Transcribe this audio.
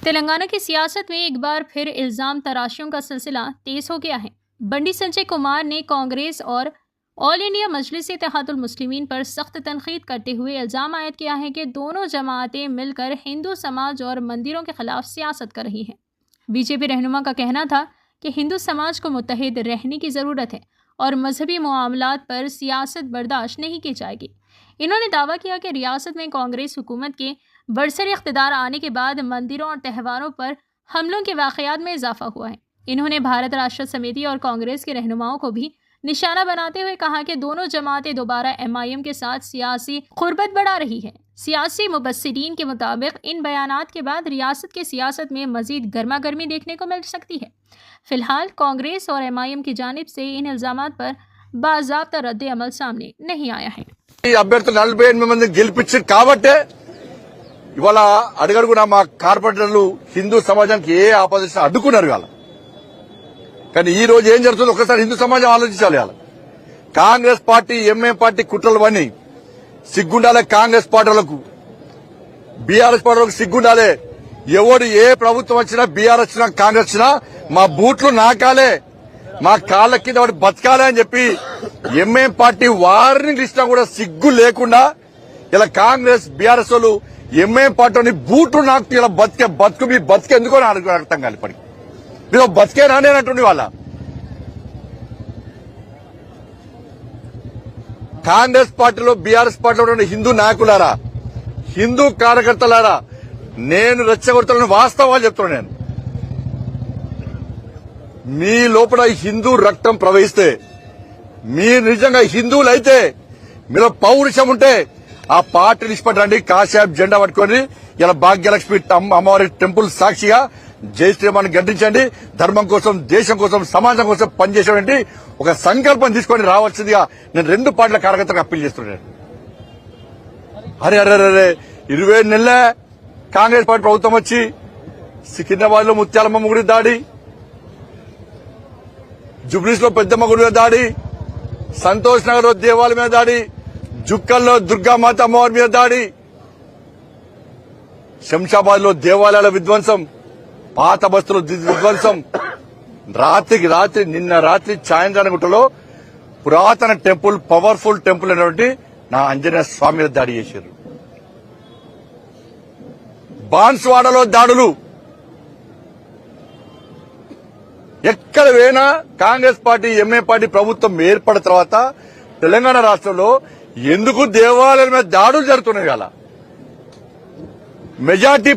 तेलंगाना की सियासत में एक बार फिर इल्जाम तराशियों का सिलसिला तेज हो गया है। बंडी संजय कुमार ने कांग्रेस और ऑल इंडिया मजलिस इत्तेहादुल मुस्लिमीन पर सख्त तनकीद करते हुए इल्जाम आयद किया है कि दोनों जमातें मिलकर हिंदू समाज और मंदिरों के खिलाफ सियासत कर रही हैं। बीजेपी रहनुमा का कहना था कि हिंदू समाज को मुत्तहिद रहने की ज़रूरत है और मजहबी मामलात पर सियासत बर्दाश्त नहीं की जाएगी। इन्होंने दावा किया कि रियासत में कांग्रेस हुकूमत के बरसर इख्तिदार आने के बाद मंदिरों और त्योहारों पर हमलों के वाक़यात में इजाफा हुआ है। इन्होंने भारत राष्ट्र समिति और कांग्रेस के रहनुमाओं को भी निशाना बनाते हुए कहा कि दोनों जमातें दोबारा MIM के साथ सियासी कुर्बत बढ़ा रही है। सियासी मुबस्सिरीन के मुताबिक इन बयानात के बाद रियासत की सियासत में मजीद गर्मा गर्मी देखने को मिल सकती है। फिलहाल कांग्रेस और MIM की जानिब से इन इल्जामात पर बाज़ाब्ता रद्द अमल सामने नहीं आया है। అభ్యర్థులు 48 మంది గెలిపించారు కాబట్టే ఇవాళ అడుగడుగునా మా కార్పొరేటర్లు హిందూ సమాజానికి ఏ ఆపోజిషన్ అడ్డుకున్నారు ఇవాళ. కానీ ఈ రోజు ఏం జరుగుతుందో ఒకసారి హిందూ సమాజం ఆలోచించాలి. ఇవాళ కాంగ్రెస్ పార్టీ MIM పార్టీ కుట్రలు అన్నీ సిగ్గుండాలే. కాంగ్రెస్ పార్టీలకు బీఆర్ఎస్ పార్టీలకు సిగ్గుండాలే. ఎవడు ఏ ప్రభుత్వం వచ్చినా బీఆర్ఎస్ వచ్చినా కాంగ్రెస్ వచ్చినా మా బూట్లు నాకాలే, మా కాళ్ళ కింద వాడు బతకాలే అని చెప్పి MIM పార్టీ వార్నింగ్ ఇచ్చినా కూడా సిగ్గు లేకుండా ఇలా కాంగ్రెస్ బీఆర్ఎస్ వాళ్ళు MIM పార్టీని బూట్లు నాకు ఇలా బతుకు మీ బతికెందుకో అర్థం కాదు. ఇప్పటికి మీరు బతికే రానేనట్టుండి వాళ్ళ కాంగ్రెస్ పార్టీలో బీఆర్ఎస్ పార్టీలో ఉన్న హిందూ నాయకులారా, హిందూ కార్యకర్తలారా, నేను రెచ్చగొడతానని వాస్తవాలు చెప్తున్నాను. నేను మీ లోపల హిందూ రక్తం ప్రవహిస్తే, మీరు నిజంగా హిందువులైతే, మీలో పౌరుషం ఉంటే ఆ పార్టీ నిష్పట్టండి. కాషాయం జెండా పట్టుకోండి. ఇలా భాగ్యలక్ష్మి అమ్మవారి టెంపుల్ సాక్షిగా జై శ్రీరామాన్ని గర్తించండి. ధర్మం కోసం, దేశం కోసం, సమాజం కోసం పనిచేసేటువంటి ఒక సంకల్పం తీసుకొని రావాల్సిందిగా నేను రెండు పార్టీల కార్యకర్తలకు అప్పీల్ చేస్తున్నాను. అరే 20 నెలలే కాంగ్రెస్ పార్టీ ప్రభుత్వం వచ్చి సికింద్రాబాద్ లో ముత్యాలమ్మ గుడి దాడి, జుబ్లీస్ లో పెద్దమ్మ గుడి మీద దాడి, సంతోష్ నగర్ లో దేవాలయం మీద దాడి, జుక్కల్లో దుర్గామాత అమ్మవారి మీద దాడి, శంషాబాద్ లో దేవాలయాల విధ్వంసం, పాత బస్తుల విధ్వంసం, రాత్రికి రాత్రి నిన్న రాత్రి చాయంద్రానగుట్టలో పురాతన టెంపుల్, పవర్ఫుల్ టెంపుల్ అయినటువంటి నా ఆంజనేయ స్వామి మీద దాడి చేశారు. బాన్స్వాడలో దాడులు. ఎక్కడ పోయినా కాంగ్రెస్ పార్టీ MIM పార్టీ ప్రభుత్వం ఏర్పడిన తర్వాత తెలంగాణ రాష్ట్రంలో ఎందుకు దేవాలయాల మీద దాడులు జరుగుతున్నాయి? అలా మెజార్టీ